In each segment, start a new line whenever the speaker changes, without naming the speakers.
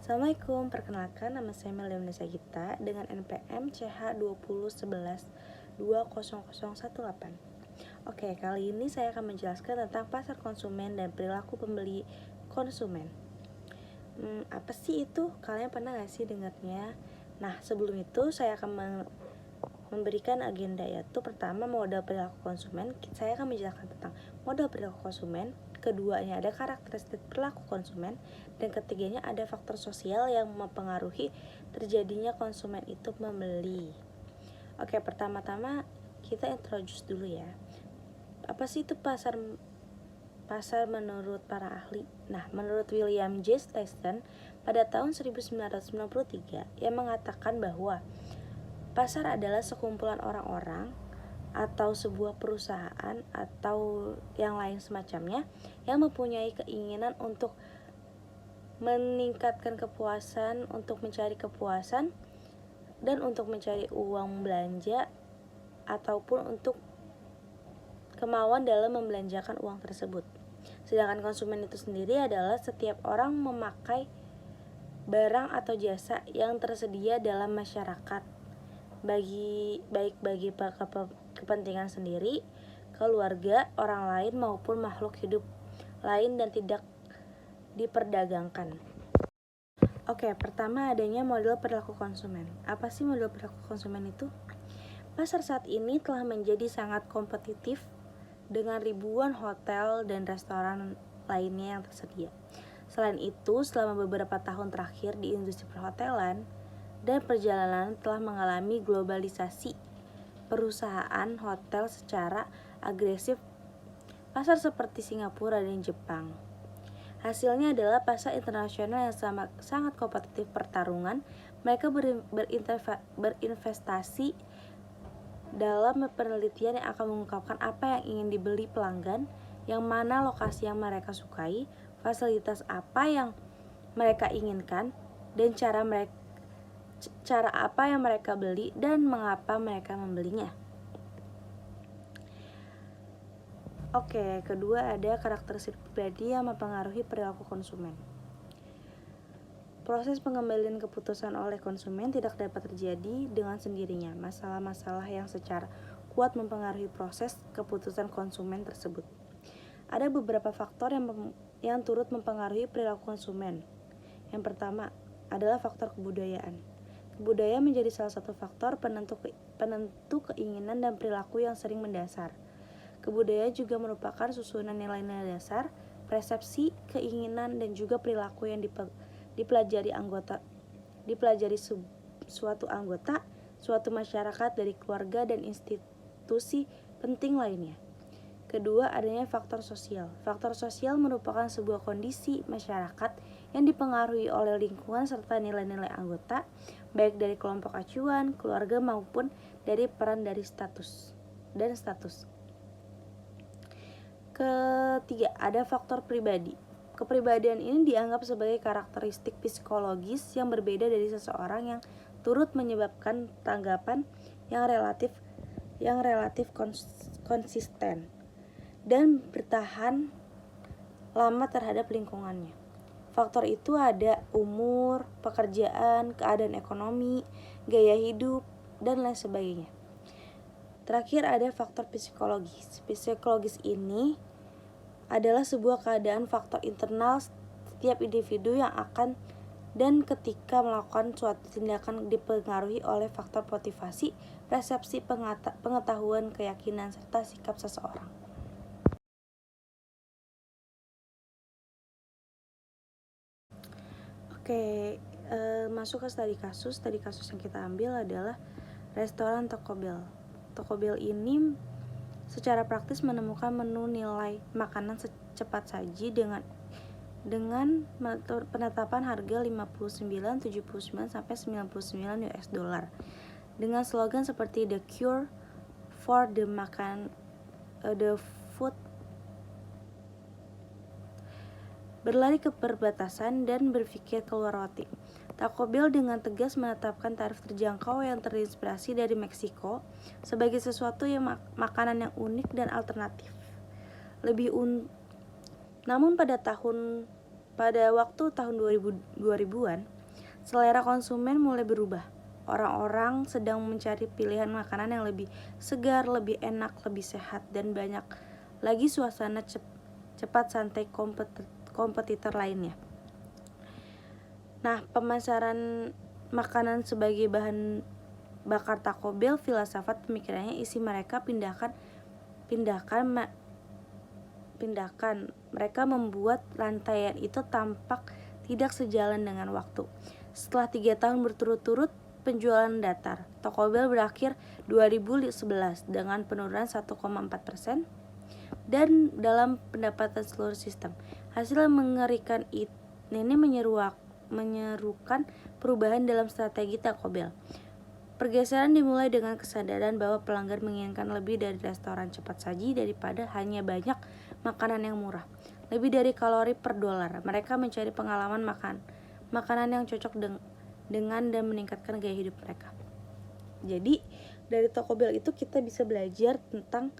Assalamualaikum, perkenalkan nama saya Melda Sagita dengan NPM CH2011200018. Oke, kali ini saya akan menjelaskan tentang pasar konsumen dan perilaku pembeli konsumen. Apa sih itu? Kalian pernah gak sih dengarnya? Nah, sebelum itu saya akan memberikan agenda, yaitu pertama model perilaku konsumen. Saya akan menjelaskan tentang model perilaku konsumen. Keduanya ada karakteristik perilaku konsumen, dan ketiganya ada faktor sosial yang mempengaruhi terjadinya konsumen itu membeli. Oke, pertama-tama kita introduce dulu ya. Apa sih itu pasar menurut para ahli? Nah, menurut William J. Slayton pada tahun 1993, ia mengatakan bahwa pasar adalah sekumpulan orang-orang atau sebuah perusahaan atau yang lain semacamnya yang mempunyai keinginan untuk meningkatkan kepuasan, untuk mencari kepuasan, dan untuk mencari uang belanja ataupun untuk kemauan dalam membelanjakan uang tersebut. Sedangkan konsumen itu sendiri adalah setiap orang memakai barang atau jasa yang tersedia dalam masyarakat, baik bagi kepentingan sendiri, keluarga, orang lain maupun makhluk hidup lain dan tidak diperdagangkan. Oke, pertama adanya model perilaku konsumen. Apa sih model perilaku konsumen itu? Pasar saat ini telah menjadi sangat kompetitif dengan ribuan hotel dan restoran lainnya yang tersedia. Selain itu, selama beberapa tahun terakhir di industri perhotelan dan perjalanan telah mengalami globalisasi perusahaan hotel secara agresif. Pasar seperti Singapura dan Jepang. Hasilnya adalah pasar internasional yang sangat kompetitif pertarungan. Mereka berinvestasi dalam penelitian yang akan mengungkapkan apa yang ingin dibeli pelanggan, yang mana lokasi yang mereka sukai, fasilitas apa yang mereka inginkan, dan cara apa yang mereka beli dan mengapa mereka membelinya. Oke, kedua ada karakteristik pribadi yang mempengaruhi perilaku konsumen. Proses pengembalian keputusan oleh konsumen tidak dapat terjadi dengan sendirinya. Masalah-masalah yang secara kuat mempengaruhi proses keputusan konsumen tersebut. Ada beberapa faktor yang turut mempengaruhi perilaku konsumen. Yang pertama adalah faktor kebudayaan. Kebudayaan menjadi salah satu faktor penentu keinginan dan perilaku yang sering mendasar. Kebudayaan juga merupakan susunan nilai-nilai dasar, persepsi, keinginan, dan juga perilaku yang dipelajari suatu anggota, suatu masyarakat dari keluarga dan institusi penting lainnya. Kedua, adanya faktor sosial. Faktor sosial merupakan sebuah kondisi masyarakat yang dipengaruhi oleh lingkungan serta nilai-nilai anggota, baik dari kelompok acuan, keluarga maupun dari peran dari status. Ketiga, ada faktor pribadi. Kepribadian ini dianggap sebagai karakteristik psikologis yang berbeda dari seseorang yang turut menyebabkan tanggapan yang relatif konsisten dan bertahan lama terhadap lingkungannya. Faktor itu ada umur, pekerjaan, keadaan ekonomi, gaya hidup, dan lain sebagainya. Terakhir ada faktor psikologis. Psikologis ini adalah sebuah keadaan faktor internal setiap individu yang akan dan ketika melakukan suatu tindakan dipengaruhi oleh faktor motivasi, persepsi, pengetahuan, keyakinan, serta sikap seseorang. Oke, masuk ke studi kasus. Studi kasus yang kita ambil adalah restoran Taco Bell. Taco Bell ini secara praktis menemukan menu nilai makanan cepat saji dengan penetapan harga 59, 79 sampai 99 US dollar dengan slogan seperti The Cure for the Food, berlari ke perbatasan dan berpikir keluar roti. Taco Bell dengan tegas menetapkan tarif terjangkau yang terinspirasi dari Meksiko sebagai sesuatu yang makanan yang unik dan alternatif. Namun pada waktu tahun 2000-an, selera konsumen mulai berubah. Orang-orang sedang mencari pilihan makanan yang lebih segar, lebih enak, lebih sehat, dan banyak lagi suasana cepat santai kompetitor lainnya. Nah, pemasaran makanan sebagai bahan bakar Taco Bell, filsafat pemikirannya isi mereka pindahkan. Mereka membuat rantaian itu tampak tidak sejalan dengan waktu. Setelah 3 tahun berturut-turut penjualan datar, Taco Bell berakhir 2011 dengan penurunan 1,4% dan dalam pendapatan seluruh sistem. Hasil mengerikan ini menyerukan perubahan dalam strategi Taco Bell. Pergeseran dimulai dengan kesadaran bahwa pelanggan menginginkan lebih dari restoran cepat saji daripada hanya banyak makanan yang murah. Lebih dari kalori per dolar. Mereka mencari pengalaman makanan yang cocok dengan dan meningkatkan gaya hidup mereka. Jadi dari Taco Bell itu kita bisa belajar tentang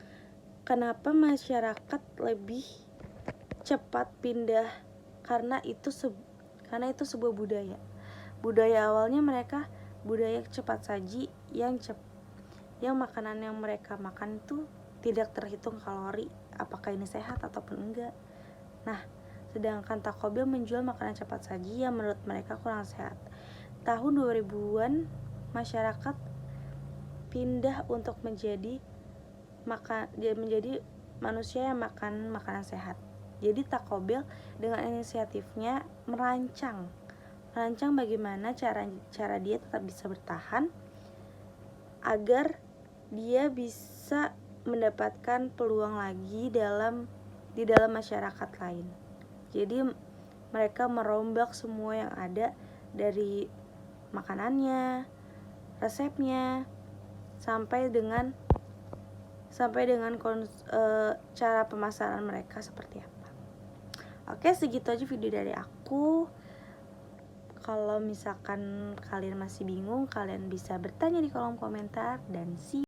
kenapa masyarakat lebih cepat pindah, karena itu sebuah budaya awalnya mereka budaya cepat saji yang makanan yang mereka makan itu tidak terhitung kalori, apakah ini sehat ataupun enggak. Nah, sedangkan Taco Bell menjual makanan cepat saji yang menurut mereka kurang sehat. Tahun 2000-an masyarakat pindah untuk menjadi manusia yang makan makanan sehat. Jadi Taco Bell dengan inisiatifnya merancang bagaimana cara dia tetap bisa bertahan agar dia bisa mendapatkan peluang lagi di dalam masyarakat lain. Jadi mereka merombak semua yang ada, dari makanannya, resepnya, sampai dengan cara pemasaran mereka seperti apa. Oke, segitu aja video dari aku. Kalau misalkan kalian masih bingung, kalian bisa bertanya di kolom komentar, dan see you.